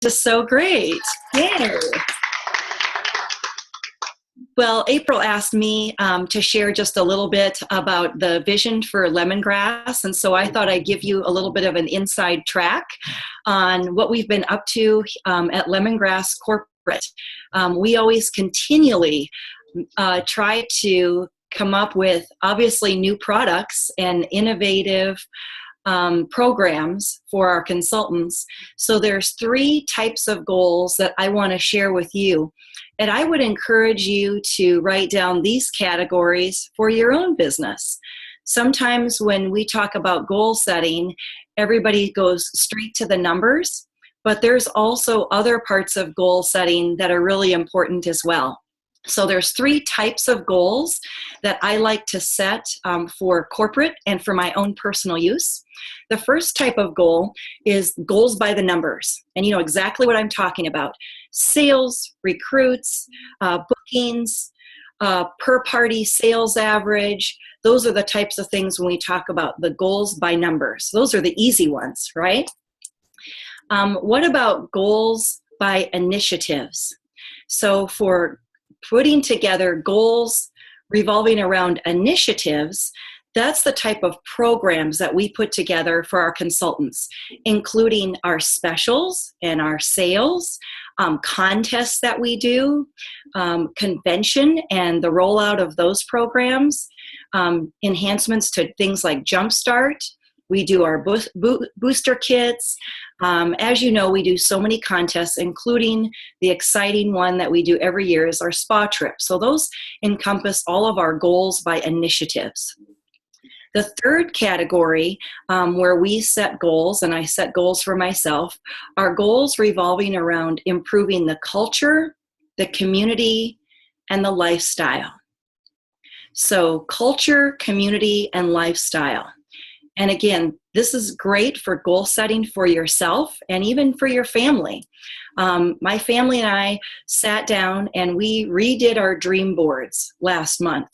Just so great. Yay. Well, April asked me to share just a little bit about the vision for Lemongrass, and so I thought I'd give you a little bit of an inside track on what we've been up to at Lemongrass Corporate. We always continually try to come up with, obviously, new products and innovative programs for our consultants. So there's 3 types of goals that I want to share with you. And I would encourage you to write down these categories for your own business. Sometimes when we talk about goal setting, everybody goes straight to the numbers, but there's also other parts of goal setting that are really important as well. So there's 3 types of goals that I like to set for corporate and for my own personal use. The first type of goal is goals by the numbers. And you know exactly what I'm talking about. Sales, recruits, bookings, per party sales average. Those are the types of things when we talk about the goals by numbers. Those are the easy ones, right? What about goals by initiatives? So for putting together goals revolving around initiatives, that's the type of programs that we put together for our consultants, including our specials and our sales, contests that we do, convention and the rollout of those programs, enhancements to things like Jumpstart. We do our booster kits. As you know, we do so many contests, including the exciting one that we do every year is our spa trip. So those encompass all of our goals by initiatives. The third category where we set goals, and I set goals for myself, are goals revolving around improving the culture, the community, and the lifestyle. So culture, community, and lifestyle. And again, this is great for goal setting for yourself and even for your family. My family and I sat down and we redid our dream boards last month.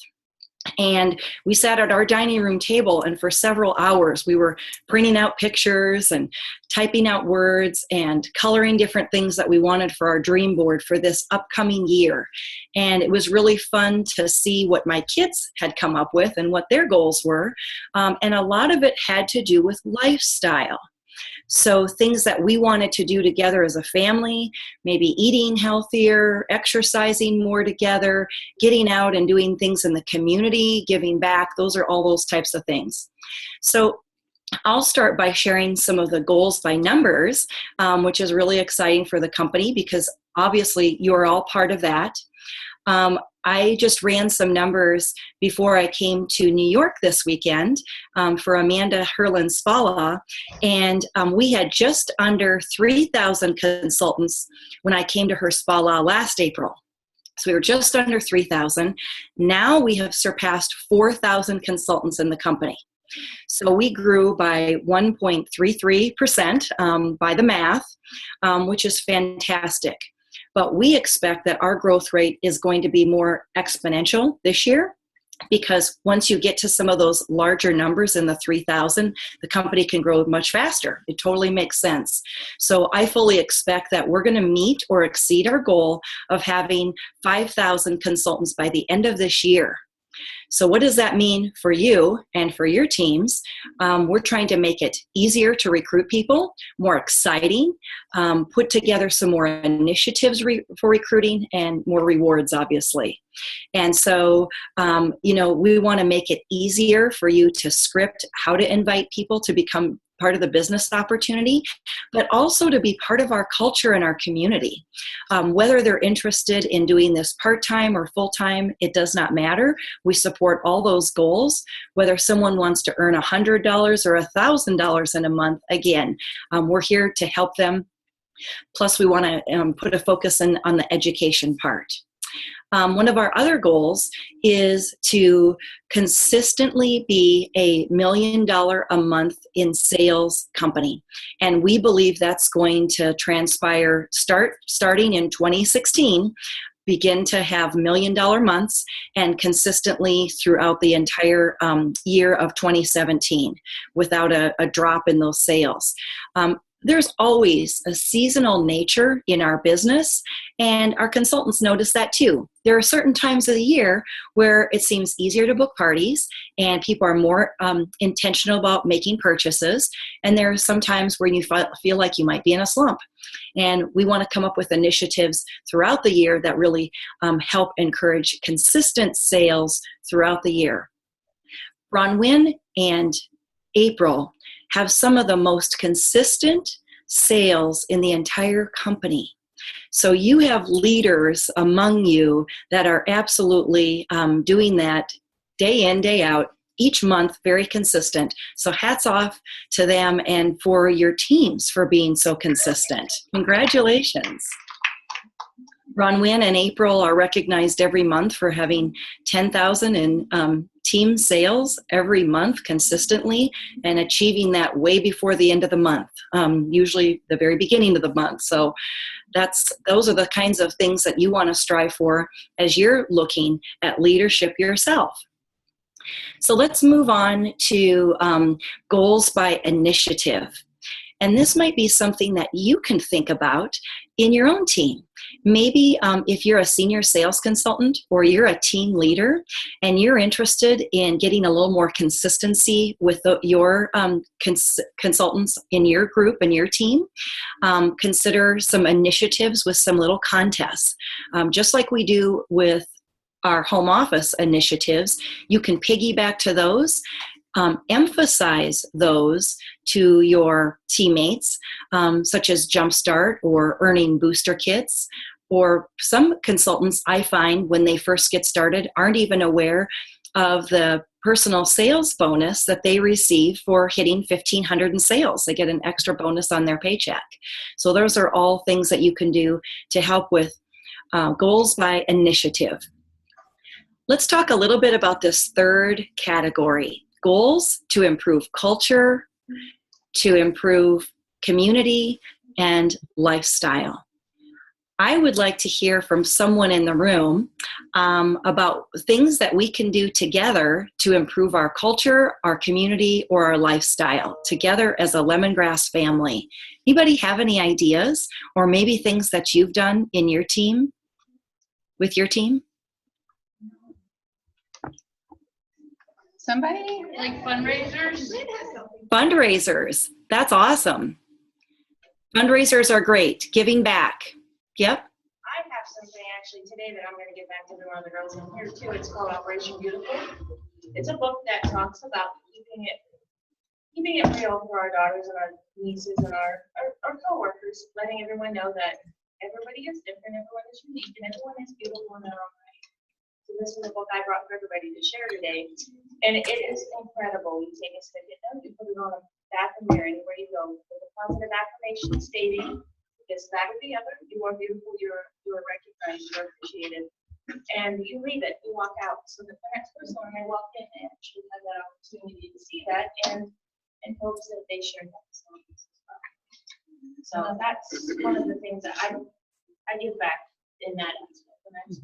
And we sat at our dining room table, and for several hours we were printing out pictures and typing out words and coloring different things that we wanted for our dream board for this upcoming year. And it was really fun to see what my kids had come up with and what their goals were. And a lot of it had to do with lifestyle. So things that we wanted to do together as a family, maybe eating healthier, exercising more together, getting out and doing things in the community, giving back, those are all those types of things. So I'll start by sharing some of the goals by numbers, which is really exciting for the company because obviously you're all part of that. I just ran some numbers before I came to New York this weekend for Amanda Herland's Spa, and we had just under 3,000 consultants when I came to her spa last April. So we were just under 3,000. Now we have surpassed 4,000 consultants in the company. So we grew by 1.33% by the math, which is fantastic. But we expect that our growth rate is going to be more exponential this year because once you get to some of those larger numbers in the 3,000, the company can grow much faster. It totally makes sense. So I fully expect that we're going to meet or exceed our goal of having 5,000 consultants by the end of this year. So what does that mean for you and for your teams? We're trying to make it easier to recruit people, more exciting, put together some more initiatives for recruiting and more rewards, obviously. And so, we want to make it easier for you to script how to invite people to become part of the business opportunity, but also to be part of our culture and our community. Whether they're interested in doing this part-time or full-time, it does not matter. We support all those goals. Whether someone wants to earn $100 or $1,000 in a month, again, we're here to help them. Plus, we want to put a focus on the education part. One of our other goals is to consistently be a $1 million a month in sales company. And we believe that's going to transpire starting in 2016, begin to have $1 million months and consistently throughout the entire year of 2017 without a drop in those sales. there's always a seasonal nature in our business, and our consultants notice that too. There are certain times of the year where it seems easier to book parties and people are more intentional about making purchases, and there are some times where you feel like you might be in a slump. And we want to come up with initiatives throughout the year that really help encourage consistent sales throughout the year. Bronwyn and April have some of the most consistent sales in the entire company. So you have leaders among you that are absolutely doing that day in, day out, each month, very consistent. So hats off to them and for your teams for being so consistent. Congratulations. Bronwyn and April are recognized every month for having 10,000 in team sales every month consistently and achieving that way before the end of the month, usually the very beginning of the month. So those are the kinds of things that you want to strive for as you're looking at leadership yourself. So let's move on to goals by initiative. And this might be something that you can think about in your own team. Maybe if you're a senior sales consultant or you're a team leader and you're interested in getting a little more consistency with your consultants in your group and your team, consider some initiatives with some little contests. Just like we do with our home office initiatives, you can piggyback to those. Emphasize those to your teammates, such as Jumpstart or earning booster kits. Or some consultants, I find, when they first get started, aren't even aware of the personal sales bonus that they receive for hitting 1,500 in sales. They get an extra bonus on their paycheck. So those are all things that you can do to help with goals by initiative. Let's talk a little bit about this third category. Goals to improve culture, to improve community, and lifestyle. I would like to hear from someone in the room about things that we can do together to improve our culture, our community, or our lifestyle together as a Lemongrass family. Anybody have any ideas or maybe things that you've done in your team, with your team? Somebody? Like fundraisers? Fundraisers. That's awesome. Fundraisers are great. Giving back. Yep. I have something actually today that I'm going to get back to one of the girls in here too. It's called Operation Beautiful. It's a book that talks about keeping it real for our daughters and our nieces and our coworkers, letting everyone know that everybody is different, everyone is unique, and everyone is beautiful in their own way. So this is a book I brought for everybody to share today, and it is incredible. You take a stick note, you put it on the back of the mirror anywhere you go with a positive affirmation stating this, that, or the other. You are beautiful. You are recognized. You are appreciated. And you leave it. You walk out. So that the next person when they walk in, they actually have that opportunity to see that and hopes that they share that. So that's one of the things that I give back in that aspect.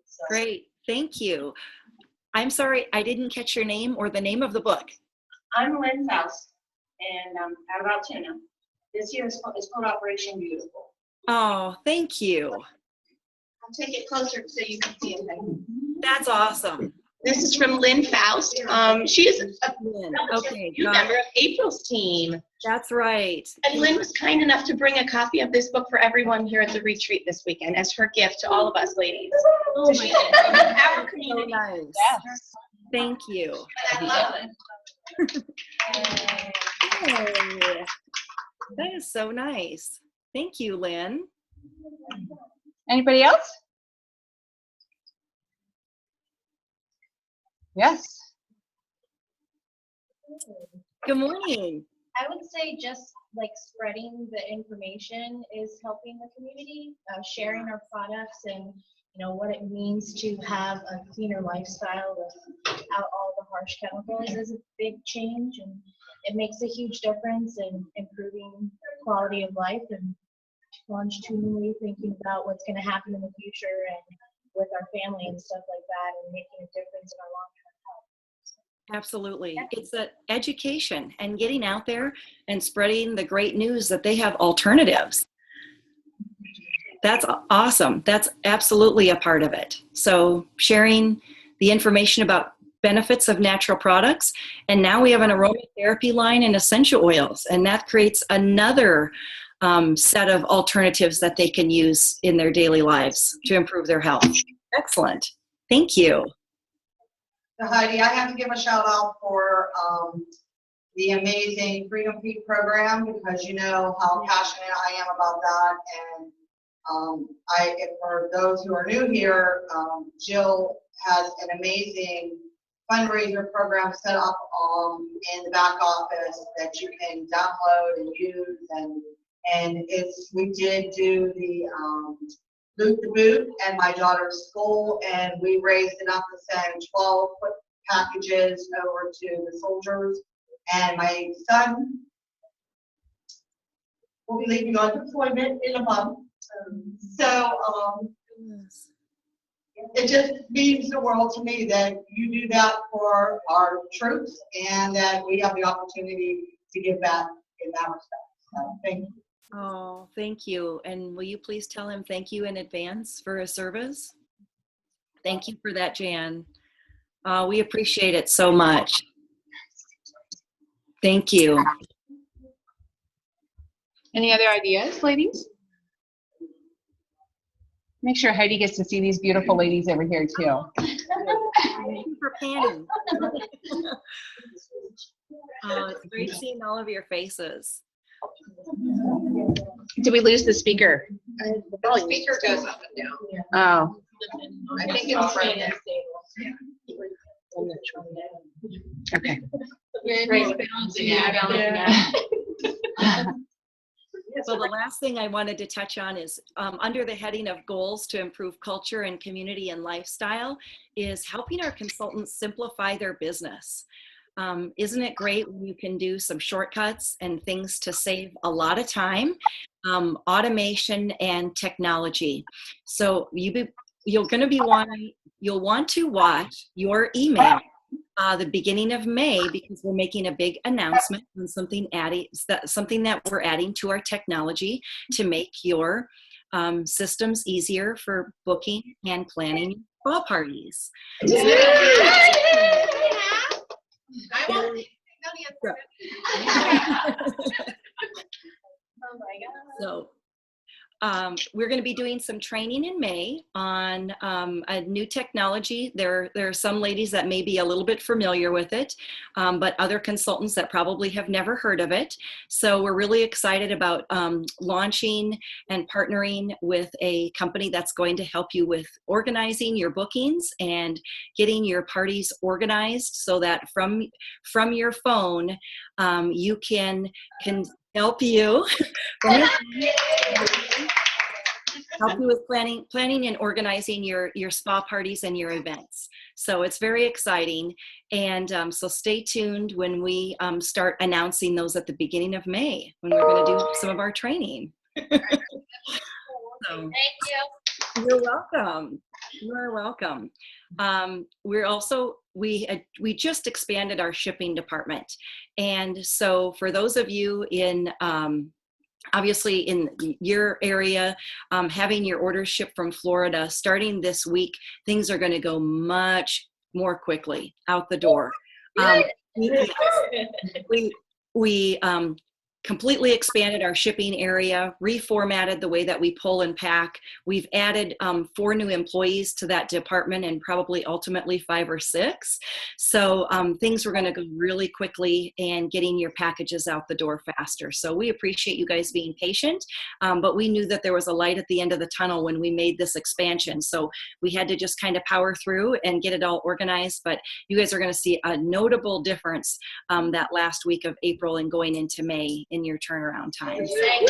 So. Great. Thank you. I'm sorry, I didn't catch your name or the name of the book. I'm Lynn Faust, and I'm out of Altoona. This year is called Operation Beautiful. Oh, thank you. I'll take it closer so you can see it. That's awesome. This is from Lynn Faust. She is a member of April's team. That's right. And Lynn was kind enough to bring a copy of this book for everyone here at the retreat this weekend as her gift to all of us ladies. Oh so my goodness. Our community. So nice. Yes. Thank you. And I love it. Hey. That is so nice. Thank you, Lynn. Anybody else? Yes. Good morning. I would say just like spreading the information is helping the community, sharing our products and what it means to have a cleaner lifestyle without all the harsh chemicals is a big change, and it makes a huge difference in improving quality of life and longitudinally thinking about what's going to happen in the future and with our family and stuff like that, and making a difference in our long-term health. Absolutely. It's education and getting out there and spreading the great news that they have alternatives. That's awesome. That's absolutely a part of it. So sharing the information about benefits of natural products. And now we have an aromatherapy line and essential oils, and that creates another set of alternatives that they can use in their daily lives to improve their health. Excellent. Thank you. Heidi, I have to give a shout out for the amazing Freedom Feed program, because you know how passionate I am about that. And for those who are new here, Jill has an amazing fundraiser program set up in the back office that you can download and use. And we did do the Boot to Boot at my daughter's school, and we raised enough to send 12 packages over to the soldiers. And my son will be leaving on deployment in a month. So it just means the world to me that you do that for our troops, and that we have the opportunity to give back in that respect. So thank you. Oh, thank you. And will you please tell him thank you in advance for his service? Thank you for that, Jan. We appreciate it so much. Thank you. Any other ideas, ladies? Make sure Heidi gets to see these beautiful ladies over here too. Thank you for panning. It's great seeing all of your faces. Did we lose the speaker? The speaker goes up and down. Oh. I think it's right. Okay. So the last thing I wanted to touch on is under the heading of goals to improve culture and community and lifestyle is helping our consultants simplify their business. Isn't it great when you can do some shortcuts and things to save a lot of time, automation and technology. So you'll want to watch your email the beginning of May, because we're making a big announcement on something that we're adding to our technology to make your systems easier for booking and planning spa parties. So we're going to be doing some training in May on a new technology. There are some ladies that may be a little bit familiar with it, but other consultants that probably have never heard of it. So we're really excited about launching and partnering with a company that's going to help you with organizing your bookings and getting your parties organized, so that from your phone you can help you with planning and organizing your spa parties and your events. So it's very exciting. And so stay tuned when we start announcing those at the beginning of May, when we're going to do some of our training. So, Thank you. you're welcome. You're welcome. We just expanded our shipping department. And so for those of you in obviously in your area, having your orders shipped from Florida, starting this week, things are going to go much more quickly out the door. We completely expanded our shipping area, reformatted the way that we pull and pack. We've added 4 new employees to that department, and probably ultimately 5 or 6. So things were going to go really quickly and getting your packages out the door faster. So we appreciate you guys being patient, but we knew that there was a light at the end of the tunnel when we made this expansion. So we had to just kind of power through and get it all organized. But you guys are going to see a notable difference that last week of April and going into May in your turnaround times. Thank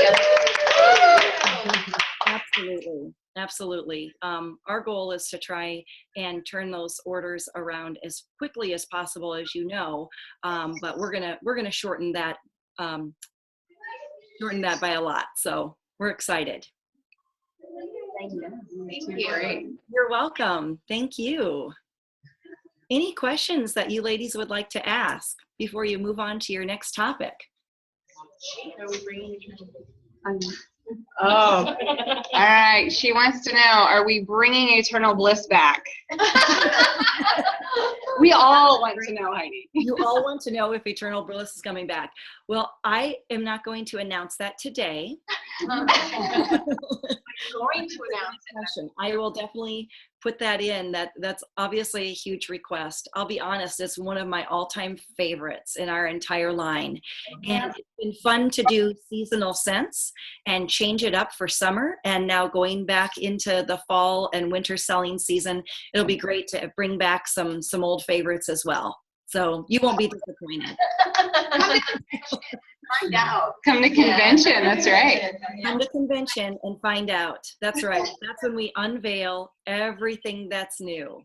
you. Absolutely. Our goal is to try and turn those orders around as quickly as possible, as you know, but we're gonna shorten that by a lot. So we're excited. Thank you. Thank you. You're welcome. Thank you. Any questions that you ladies would like to ask before you move on to your next topic? Oh, all right. She wants to know, are we bringing eternal bliss back? We all want to know, Heidi. You all want to know if Eternal Bliss is coming back. Well, I am not going to announce that today. Going to announce it. I will definitely put that in. That's obviously a huge request. I'll be honest, it's one of my all-time favorites in our entire line. And it's been fun to do seasonal scents and change it up for summer. And now going back into the fall and winter selling season, it'll be great to bring back some old favorites as well. So you won't be disappointed. Find out. Come to convention, that's right. Come to convention and find out. That's right. That's when we unveil everything that's new.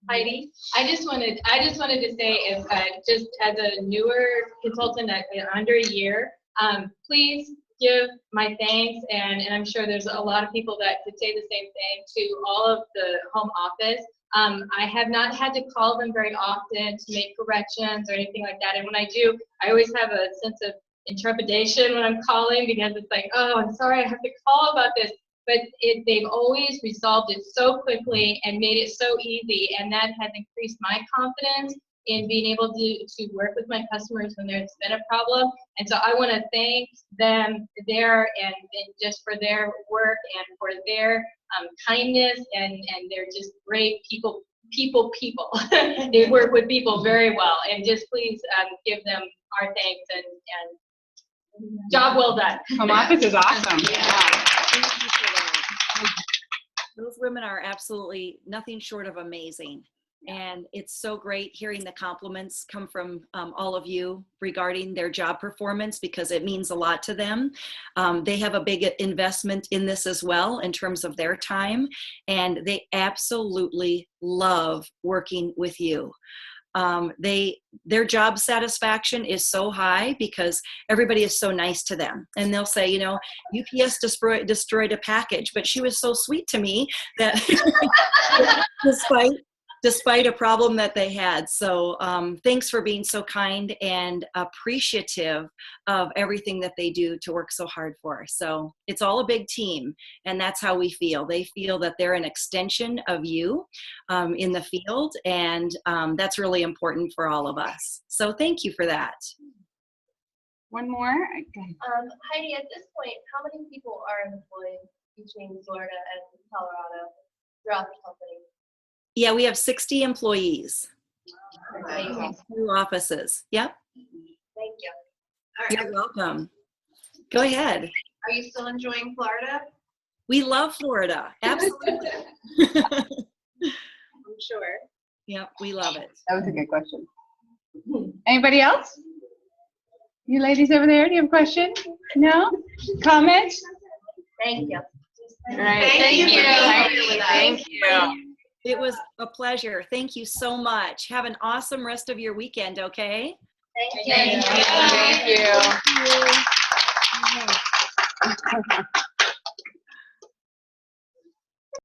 Heidi, I just wanted to say, if just as a newer consultant under a year, please give my thanks, and I'm sure there's a lot of people that could say the same thing, to all of the home office. I have not had to call them very often to make corrections or anything like that. And when I do, I always have a sense of intrepidation when I'm calling, because it's like, oh, I'm sorry, I have to call about this. But they've always resolved it so quickly and made it so easy. And that has increased my confidence in being able to work with my customers when there's been a problem. And so I want to thank them there and just for their work and for their kindness, and they're just great people. They work with people very well, and just please give them our thanks and job well done. Home office is awesome. Yeah. Those women are absolutely nothing short of amazing. And it's so great hearing the compliments come from all of you regarding their job performance, because it means a lot to them. They have a big investment in this as well in terms of their time, and they absolutely love working with you. Their job satisfaction is so high because everybody is so nice to them. And they'll say, you know, UPS destroyed a package, but she was so sweet to me that despite a problem that they had. So thanks for being so kind and appreciative of everything that they do to work so hard for. So it's all a big team, and that's how we feel. They feel that they're an extension of you in the field, and that's really important for all of us. So thank you for that. One more. Heidi, at this point, how many people are employed between Florida and Colorado throughout the company? Yeah, we have 60 employees. Amazing. 2 offices. Yep. Thank you. You're welcome. Go ahead. Are you still enjoying Florida? We love Florida. Absolutely. I'm sure. Yep, we love it. That was a good question. Anybody else? You ladies over there, do you have a question? No? Comment? Thank you. All right. Thank you. Thank you. It was a pleasure. Thank you so much. Have an awesome rest of your weekend, okay? Thank you. Thank you. Thank you.